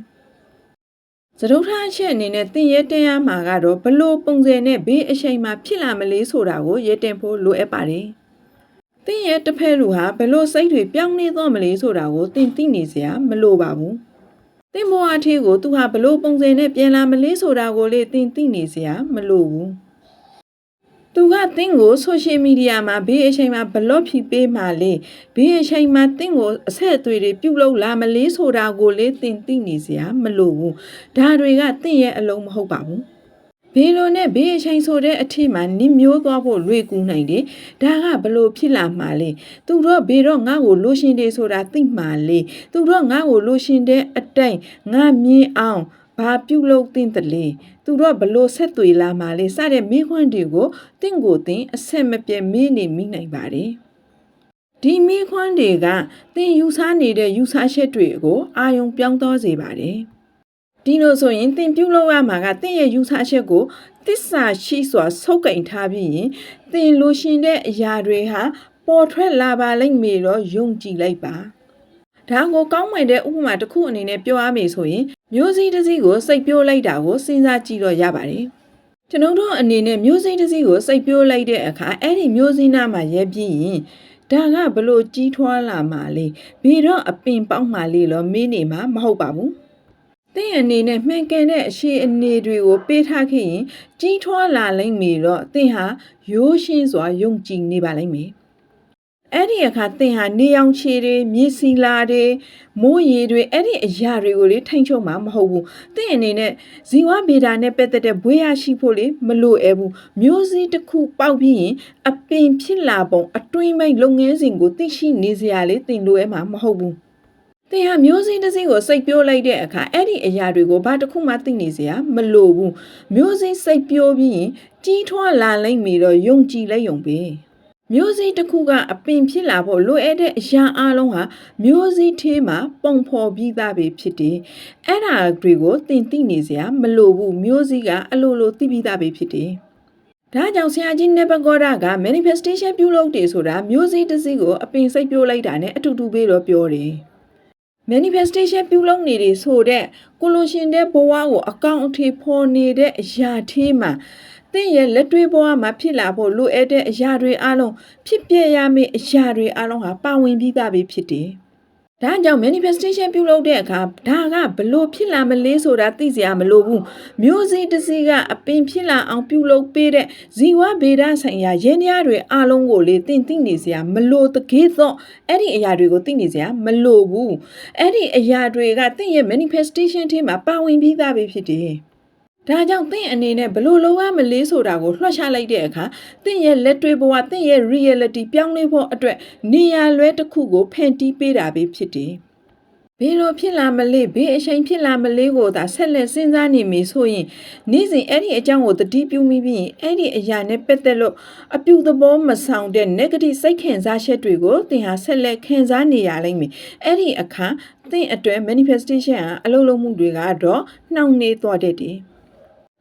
သဒုထအချက်အနေနဲ့သင်ရဲတင်ရမှာကတော့ဘလို့ပုံစံနဲ့ဘေးအချိန်မှာဖြစ်လာမလဲဆိုတာကိုရဲတင်ဖို့လိုအပ်ပါတယ်သင်ရဲ့တစ်ဖက်လူဟာဘလို့စိတ်တွေပြောင်းလဲသွားမလဲဆိုတာကိုသင်သိနေစရာမလိုပါဘူး တင်ဘဝအထီးကိုသူဟာဘလို့ပုံစံနဲ့ပြန်လာမလေးဆိုတာကိုလေတင်သိနေစရာမလိုဘူးသူကတင်းကိုဆိုရှယ်မီဒီယာမှာဘေးအချိန်မှာဘလော့ဖြီပေးမှလေဘေးအချိန်မှာတင်းကိုအဆက်အသွေးတွေပြုတ်လုလာမလေးဆိုတာကိုလေတင်သိနေစရာမလိုဘူးဒါတွေကတင်းရဲ့အလုံးမဟုတ်ပါဘူးဘေးလိုနဲ့ဘေးအချိန်ဆိုတဲ့အထီးမှာနင်းမျိုးသွားဖို့လွေကူနိုင်တယ်ဒါကဘလို့ဖြစ်လာမှလေသူတော့ဘေးတော့ငါ့ကိုလိုရှင်တယ်ဆိုတာသိမှလေသူတော့ငါ့ကိုလိုရှင်တဲ့အတိုင်းငါမြင်အောင်ဘာပြုတ်လို့တင်တယ်လေသူတော့ဘလို့ဆက်သွေလာမှလေစတဲ့မိခွန်းတွေကိုတင့်ကိုတင်အဆက်မပြတ်မေးနေမိနိုင်ပါတယ်ဒီမိခွန်းတွေကတင်ယူဆနေတဲ့ယူဆချက်တွေကိုအာယုံပြောင်းသွားစေပါတယ်ဒီလိုဆိုရင်တင်ပြုတ်လို့ရမှာကတင်ရဲ့ယူဆချက်ကိုတစ္ဆာရှိစွာဆုပ်ကင်ထားပြီးရင်တင်လိုရှင်တဲ့အရာတွေဟာပေါ်ထွက်လာပါလိမ့်မယ်တော့ယုံကြည်လိုက်ပါဒါကိုကောင်းမွန်တဲ့ဥပမာတစ်ခုအနေနဲ့ပြောရမယ်ဆိုရင်မျိုးစိတစ်စီးကိုစိတ်ပြိုးလိုက်တာကိုစဉ်းစားကြည့်တော့ရပါတယ်ကျွန်တော်တို့အနေနဲ့မျိုးစိတစ်စီးကိုစိတ်ပြိုးလိုက်တဲ့အခါအဲ့ဒီမျိုးစိနာမှာရဲပြီးရင်ဒါကဘလို့ကြီးထွားလာမှလေဘီတော့အပင်ပေါက်မှလေလို့မေးနေမှာမဟုတ်ပါဘူးတဲ့အနေနဲ့မှန်ကန်တဲ့အရှိအနေတွေကိုပေးထားခဲ့ရင်ကြီးထွားလာလိမ့်မည်တော့တဲ့ဟာရိုးရှင်းစွာယုံကြည်နေပါလိမ့်မယ်အဲ့ဒီအခါသင်ဟာနေအောင်ခြေတွေမြေစီလာတွေမိုးရေတွေအဲ့ဒီအရာတွေကိုလေထိန်ချုပ်မှာမဟုတ်ဘူးသင်အနေနဲ့ဇီဝဗေဒနဲ့ပတ်သက်တဲ့ဘွေးရရှိဖို့လေမလိုအပ်ဘူးမျိုးစိတစ်ခုပေါက်ပြီးရင်အပင်ဖြစ်လာပုံအတွင်းပိုင်းလုပ်ငန်းစဉ်ကိုသိရှိနေစရာလေသင်လိုအပ်မှာမဟုတ်ဘူးသင်ဟာမျိုးစိတစ်စီးကိုစိတ်ပြိုးလိုက်တဲ့အခါအဲ့ဒီအရာတွေကိုဘာတစ်ခုမှသိနေစရာမလိုဘူးမျိုးစိစိတ်ပြိုးပြီးရင်ကြီးထွားလာလိမ့်မည်တော့ယုံကြည်လိုက်ယုံပဲမျိုးစိတစ်ခုကအပင်ဖြစ်လာဖို့လိုအပ်တဲ့အရာအလုံးဟာမျိုးစိထဲမှာပုံဖော်ပြီးသားပဲဖြစ်တယ်။အဲ့ဒါတွေကိုသင်သိနေစရာမလိုဘူးမျိုးစိကအလိုလိုသိပြီးသားပဲဖြစ်တယ်။ဒါကြောင့်ဆရာကြီးနေပဂေါဒက manifestation ပြုလုပ်တယ်ဆိုတာမျိုးစိတစ်စီးကိုအပင်စိတ်ပြိုးလိုက်တာနဲ့အတူတူပဲတော့ပြောတယ်။ manifestation ပြုလုပ်နေတယ်ဆိုတဲ့ကိုလိုရှင်တဲ့ဘဝကိုအကောင့်အထည်ဖော်နေတဲ့အရာထဲမှာသင်ရဲ့လက်တွေ့ဘဝမှာဖြစ်လာဖို့လိုအပ်တဲ့အရာတွေအလုံးဖြစ်ပြရမယ့်အရာတွေအလုံးဟာပါဝင်ပြီးသားပဲဖြစ်တယ်။ဒါကြောင့် manifestation ပြုလုပ်တဲ့အခါဒါကဘလို့ဖြစ်လာမလဲဆိုတာသိစရာမလိုဘူး။မျိုးစိတစ်စီးကအပင်ဖြစ်လာအောင်ပြုလုပ်ပေးတဲ့ဇီဝဗေဒဆိုင်ရာရင်းနှီးတွေအလုံးကိုလေသင်သိနေစရာမလိုတကယ်တော့အဲ့ဒီအရာတွေကိုသိနေစရာမလိုဘူး။အဲ့ဒီအရာတွေကသင်ရဲ့ manifestation ထဲမှာပါဝင်ပြီးသားပဲဖြစ်တယ်။ဒါကြောင့်သင်အနေနဲ့ဘလို့လောရမလေးဆိုတာကိုလွှတ်ချလိုက်တဲ့အခါသင်ရဲ့လက်တွေ့ဘဝသင်ရဲ့ reality ပြောင်းလဲဖို့အတွက်နေရာလွဲတစ်ခုကိုဖန်တီးပေးတာပဲဖြစ်တယ်။ဘယ်လိုဖြစ်လာမလဲဘယ်အချိန်ဖြစ်လာမလဲကိုသာဆက်လက်စဉ်းစားနေမိဆိုရင်နေ့စဉ်အဲ့ဒီအကြောင်းကိုတတိပြုမိပြီးအဲ့ဒီအရာနဲ့ပတ်သက်လို့အပြုသဘောမဆောင်တဲ့ negative စိတ်ခံစားချက်တွေကိုသင်ဟာဆက်လက်ခံစားနေရလိမ့်မယ်။အဲ့ဒီအခါသင်အတွက် manifestation အလုပ်လုပ်မှုတွေကတော့နှောင့်နှေးသွားတတ်တယ်။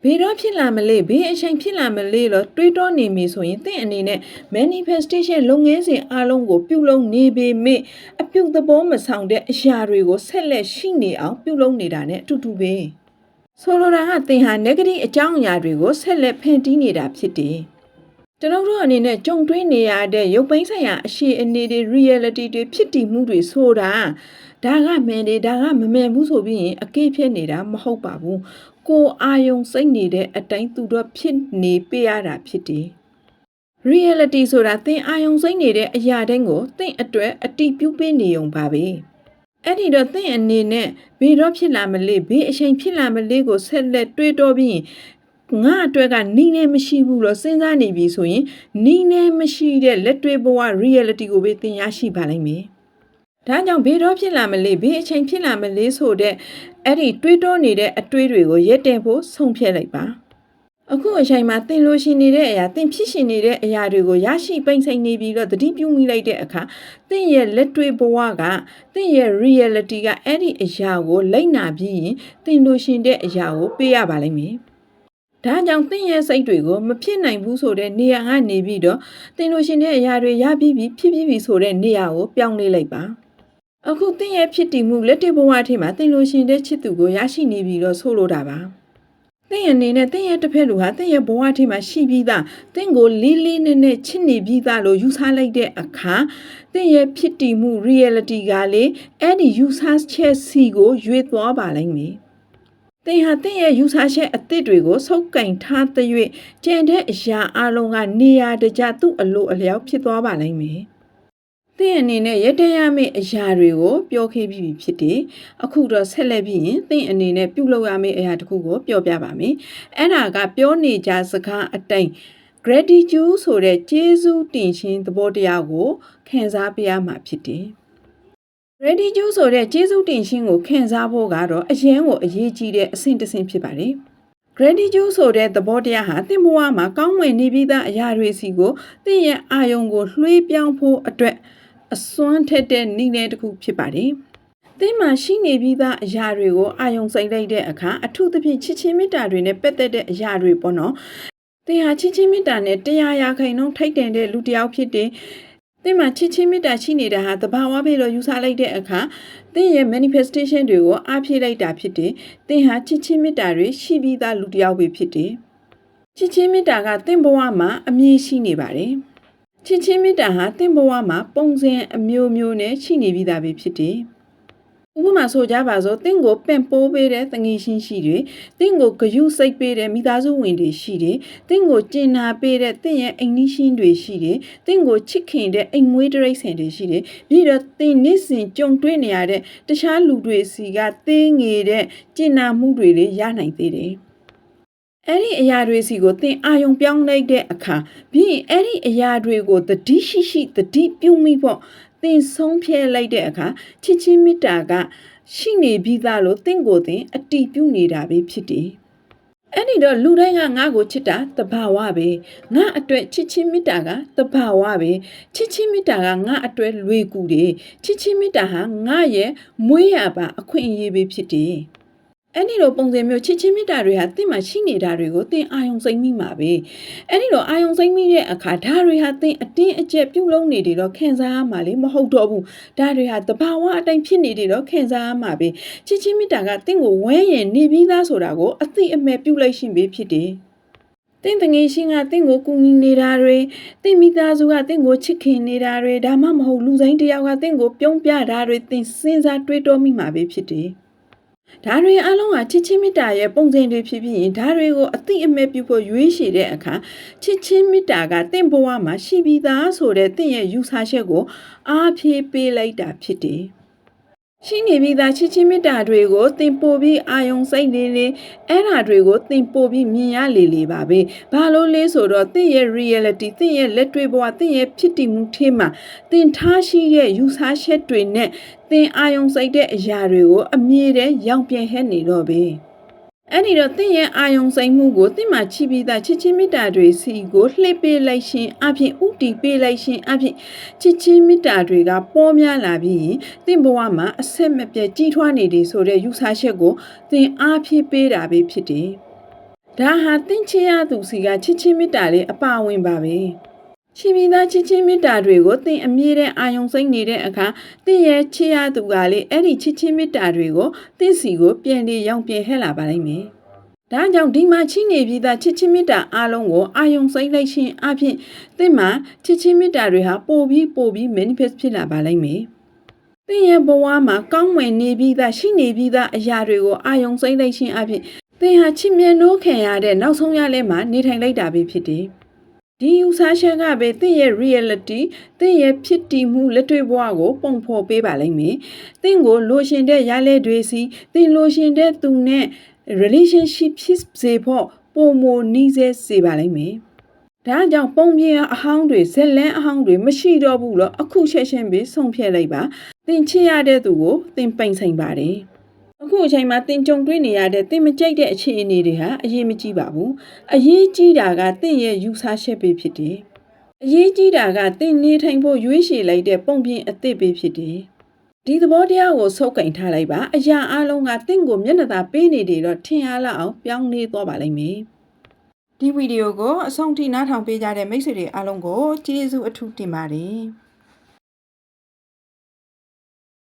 ဘယ်တော့ဖြစ်လာမလဲဘယ်အချိန်ဖြစ်လာမလဲလို့တွေးတောနေပြီဆိုရင်သင်အနေနဲ့ manifestation လုပ်ငန်းစဉ်အလုံးကိုပြုလုပ်နေပေမဲ့အပြုသဘောမဆောင်တဲ့အရာတွေကိုဆက်လက်ရှိနေအောင်ပြုလုပ်နေတာ ਨੇ အတူတူပဲဆိုလိုတာကသင်ဟာ negative အကြောင်းအရာတွေကိုဆက်လက်ဖန်တီးနေတာဖြစ်တယ်ကျွန်တော်တို့အနေနဲ့ကြုံတွေ့နေရတဲ့ရုပ်ပိုင်းဆိုင်ရာအရှိအနေတွေ reality တွေဖြစ်တည်မှုတွေဆိုတာဒါကမှန်တယ်ဒါကမမှန်ဘူးဆိုပြီးရင်အကေးဖြစ်နေတာမဟုတ်ပါဘူးကိုအာယုံစိတ်နေတဲ့အတိုင်းသူတော့ဖြစ်နေပေးရတာဖြစ်တယ် reality ဆိုတာသင်အာယုံစိတ်နေတဲ့အရာတိုင်းကိုသင်အတွက်အတိပြုပေးနေုံပါပဲအဲ့ဒီတော့သင်အနေနဲ့ဘယ်တော့ဖြစ်လာမလဲဘယ်အချိန်ဖြစ်လာမလဲကိုဆက်လက်တွေးတောပြီးငါအတွက်ကနီးနေမရှိဘူးလို့စဉ်းစားနေပြီဆိုရင်နီးနေမရှိတဲ့လက်တွေ့ဘဝ reality ကိုပဲသင်ရရှိပါလိမ့်မယ်ဒါကြောင့်ဘယ်တော့ဖြစ်လာမလဲဘယ်အချိန်ဖြစ်လာမလဲဆိုတဲ့အဲ့ဒီတွေးတောနေတဲ့အတွေးတွေကိုရက်တင်ဖို့ဆုံးဖြတ်လိုက်ပါအခုအချိန်မှာသင်လိုရှင်နေတဲ့အရာသင်ဖြစ်ရှင်နေတဲ့အရာတွေကိုရရှိပိတ်ဆိုင်နေပြီးတော့တတိပြုမိလိုက်တဲ့အခါသင်ရဲ့လက်တွေ့ဘဝကသင်ရဲ့ reality ကအဲ့ဒီအရာကိုလိုက်နာပြီးရင်သင်လိုရှင်တဲ့အရာကိုပေးရပါလိမ့်မယ်ဒါကြောင့်သင်ရဲ့စိတ်တွေကိုမဖြစ်နိုင်ဘူးဆိုတဲ့နေရာကနေပြီးတော့သင်လိုရှင်တဲ့အရာတွေရပြီးဖြစ်ပြီးပြီဆိုတဲ့နေရာကိုပြောင်းလဲလိုက်ပါအခုသင်ရဲ့ဖြစ်တည်မှုလက်တွေ့ဘဝထဲမှာသင်လိုရှင်တဲ့ချစ်သူကိုရရှိနေပြီတော့ဆိုလိုတာပါ သင်အနေနဲ့သင်ရဲ့တစ်ဖက်လူဟာသင်ရဲ့ဘဝထဲမှာရှိပြီးသားသင်ကိုလေးလေးနက်နက်ချစ်နေပြီးသားလို့ယူဆလိုက်တဲ့အခါသင်ရဲ့ဖြစ်တည်မှု reality ကလေအဲ့ဒီယူဆချက်စီကိုရွေ့သွားပါလိမ့်မယ်သင်ဟာသင်ရဲ့ယူဆချက်အသစ်တွေကိုစုပ်ကင်ထားတဲ့၍ကြံတဲ့အရာအလုံးကနေရာတကျသူ့အလိုအလျောက်ဖြစ်သွားပါလိမ့်မယ်သင်အနေနဲ့ရတဲ့ရမယ့်အရာတွေကိုပြောခဲ့ပြီးဖြစ်တယ်။အခုတော့ဆက်လက်ပြီးရင်သင်အနေနဲ့ပြုလုပ်ရမယ့်အရာတစ်ခုကိုပြောပြပါမယ်။အဲ့ဒါကပြောနေကြစကားအတိုင်း gratitude ဆိုတဲ့ကျေးဇူးတင်ခြင်းသဘောတရားကိုခံစားပေးရမှာဖြစ်တယ်။ gratitude ဆိုတဲ့ကျေးဇူးတင်ခြင်းကိုခံစားဖို့ကတော့အရင်ကိုအရေးကြီးတဲ့အဆင့်တစ်ဆင့်ဖြစ်ပါတယ်။ gratitude ဆိုတဲ့သဘောတရားဟာသင်ဘဝမှာကောင်းမွန်နေပြီးသားအရာတွေစီကိုသင်ရဲ့အာယုံကိုလွှဲပြောင်းဖို့အတွက်အစွမ်းထက်တဲ့နည်းလမ်းတစ်ခုဖြစ်ပါတယ်။သင်မှာရှိနေပြီးသားအရာတွေကိုအာယုံစိုက်လိုက်တဲ့အခါအထူးသဖြင့်ချစ်ချင်းမေတ္တာတွေနဲ့ပတ်သက်တဲ့အရာတွေပေါ့နော်။သင်ဟာချစ်ချင်းမေတ္တာနဲ့100%ထိုက်တန်တဲ့လူတစ်ယောက်ဖြစ်တယ်။သင်မှာချစ်ချင်းမေတ္တာရှိနေတာဟာသဘာဝပဲလို့ယူဆလိုက်တဲ့အခါသင်ရဲ့ manifestation တွေကိုအားဖြည့်လိုက်တာဖြစ်တယ်။သင်ဟာချစ်ချင်းမေတ္တာတွေရှိပြီးသားလူတစ်ယောက်ပဲဖြစ်တယ်။ချစ်ချင်းမေတ္တာကသင်ဘဝမှာအမြဲရှိနေပါတယ်။ချစ်ချင်းမေတ္တာဟာသင်ဘဝမှာပုံစံအမျိုးမျိုးနဲ့ရှိနေပြီးသားပဲဖြစ်တယ်။ဥပမာဆိုကြပါစို့သင်ကိုပင့်ပိုးပေးတဲ့တငယ်ချင်းရှိတယ်။သင်ကိုဂရုစိုက်ပေးတဲ့မိသားစုဝင်တွေရှိတယ်။သင်ကိုကျင်နာပေးတဲ့သင်ရဲ့အိမ်နီးချင်းတွေရှိတယ်။သင်ကိုချစ်ခင်တဲ့အိမ်မွေးတရိတ်ဆန်တွေရှိတယ်။ပြီးတော့သင်နေ့စဉ်ကြုံတွေ့နေရတဲ့တခြားလူတွေစီကသေးငယ်တဲ့ကျင်နာမှုတွေလည်းရနိုင်သေးတယ်။အဲ့ဒီအရာတွေစီကိုသင်အာယုံပြောင်းလိုက်တဲ့အခါပြီးအဲ့ဒီအရာတွေကိုသတိရှိသတိပြုမိဖို့သင်ဆုံးဖြတ်လိုက်တဲ့အခါချစ်ချင်းမေတ္တာကရှိနေပြီးသားလို့သင်ကိုသင်အတည်ပြုနေတာပဲဖြစ်တယ်။အဲ့ဒီတော့လူတိုင်းကငါ့ကိုချစ်တာသဘာဝပဲငါအတွက်ချစ်ချင်းမေတ္တာကသဘာဝပဲချစ်ချင်းမေတ္တာကငါအတွက်လွေကူတယ်ချစ်ချင်းမေတ္တာဟာငါရဲ့မွေးရပါအခွင့်အရေးပဲဖြစ်တယ်။အဲ့ဒီလိုပုံစံမျိုးချစ်ချင်းမေတ္တာတွေဟာသင်မှာရှိနေတာတွေကိုသင်အာယုံစိမ့်မိမှာပဲအဲ့ဒီလိုအာယုံစိမ့်မိတဲ့အခါဓာတွေဟာသင်အတင်းအကျပ်ပြုလုပ်နေတယ်တော့ခံစားရမှာလေမဟုတ်တော့ဘူးဓာတွေဟာတဘာဝအတိုင်းဖြစ်နေတယ်တော့ခံစားရမှာပဲချစ်ချင်းမေတ္တာကသင်ကိုဝဲရင်နေပြီးသားဆိုတာကိုအသိအမဲ့ပြုလိုက်ရှင်ပဲဖြစ်တယ်သင်တငယ်ချင်းကသင်ကိုကူညီနေတာတွေသင်မိသားစုကသင်ကိုချစ်ခင်နေတာတွေဒါမှမဟုတ်လူဆိုင်တယောက်ကသင်ကိုပြုံးပြတာတွေသင်စဉ်းစားတွေးတောမိမှာပဲဖြစ်တယ်ဓာတွေအလုံးကချစ်ချင်းမေတ္တာရဲ့ပုံစံတွေဖြစ်ပြီးရင်ဓာတွေကိုအသိအမဲ့ပြုဖို့ရွေးချယ်တဲ့အခါချစ်ချင်းမေတ္တာကတင့်ဘဝမှာရှိပြီးသားဆိုတဲ့တင့်ရဲ့ယူဆချက်ကိုအားဖြည့်ပေးလိုက်တာဖြစ်တယ်။ရှိနေပြီးသားချစ်ချင်းမေတ္တာတွေကိုသင်ပို့ပြီးအာယုံစိတ်လေးလေးအဲ့ဓာတွေကိုသင်ပို့ပြီးမြင်ရလေပါပဲ။ဘာလို့လဲဆိုတော့သင်ရဲ့ reality သင်ရဲ့လက်တွေ့ဘဝသင်ရဲ့ဖြစ်တည်မှုထဲမှာသင်ထားရှိတဲ့ယူဆချက်တွေနဲ့သင်အာယုံစိတ်တဲ့အရာတွေကိုအမြဲတမ်းရောင်ပြန်ဟဲ့နေတော့ပဲအဲ့ဒီတော့သင်ရဲ့အာယုံစိတ်မှုကိုသင်မှာချီပြီးသားချစ်ချင်းမေတ္တာတွေစီကိုလှည့်ပေးလိုက်ရှင်အပြင်ဥတီပေးလိုက်ရှင်အပြင်ချစ်ချင်းမေတ္တာတွေကပေါ်များလာပြီးသင်ဘဝမှာအဆက်မပြတ်ကြီးထွားနေတယ်ဆိုတဲ့ယူဆချက်ကိုသင်အားဖြည့်ပေးတာပဲဖြစ်တယ်ဒါဟာသင်ချစ်ရသူစီကချစ်ချင်းမေတ္တာလေးအပါဝင်ပါပဲရှိပြီးသားချစ်ချင်းမေတ္တာတွေကိုသင်အမြဲတမ်းအာယုံစိတ်နေတဲ့အခါသင်ရဲ့ချစ်ရသူကလေအဲ့ဒီချစ်ချင်းမေတ္တာတွေကိုသင်စီကိုပြန်လေရောင်ပြန်ဟဲ့လာပါလိမ့်မယ်။ဒါကြောင့်ဒီမှာချိနေပြီးသားချစ်ချင်းမေတ္တာအားလုံးကိုအာယုံစိတ်လိုက်ခြင်းအပြင်သင်မှာချစ်ချင်းမေတ္တာတွေဟာပို့ပြီး manifest ဖြစ်လာပါလိမ့်မယ်။သင်ရဲ့ဘဝမှာကောင်းမွန်နေပြီးသားရှိနေပြီးသားအရာတွေကိုအာယုံစိတ်လိုက်ခြင်းအပြင်သင်ဟာချစ်မြတ်နိုးခံရတဲ့နောက်ဆုံးရလဲမှာနေထိုင်လိုက်တာပဲဖြစ်တယ်။ဒီယူဆချက်ကပဲသင်ရဲ့ reality သင်ရဲ့ဖြစ်တည်မှုလက်တွေ့ဘဝကိုပုံဖော်ပေးပါလိမ့်မယ်။သင်ကိုလိုချင်တဲ့ရလဒ်တွေစီသင်လိုချင်တဲ့သူနဲ့ relationship ဖြစ်စေဖို့ပုံမနီးစေပါလိမ့်မယ်။ဒါကြောင့်ပုံပြင်အဟောင်းတွေဇက်လန်းအဟောင်းတွေမရှိတော့ဘူးလို့အခုချက်ချင်းပဲဆုံးဖြတ်လိုက်ပါ။သင်ချစ်ရတဲ့သူကိုသင်ပိုင်ဆိုင်ပါတယ်။အခုအချိန်မှာသင်ကြုံတွေ့နေရတဲ့သင်မကြိုက်တဲ့အခြေအနေတွေဟာအရေးမကြီးပါဘူးအရေးကြီးတာကသင်ရဲ့ယူဆချက်ပဲဖြစ်တယ်အရေးကြီးတာကသင်နေထိုင်ဖို့ရွေးချယ်လိုက်တဲ့ပုံပြင်အသစ်ပဲဖြစ်တယ်ဒီသဘောတရားကိုစုပ်ကင်ထားလိုက်ပါအရာအလုံးကသင်ကိုမျက်နှာသာပေးနေတယ်တော့ထင်ရလောက်အောင်ပြောင်းလဲသွားပါလိမ့်မယ်ဒီဗီဒီယိုကိုအဆုံးထိနားထောင်ပေးကြတဲ့မိတ်ဆွေတွေအားလုံးကိုကျေးဇူးအထူးတင်ပါတယ်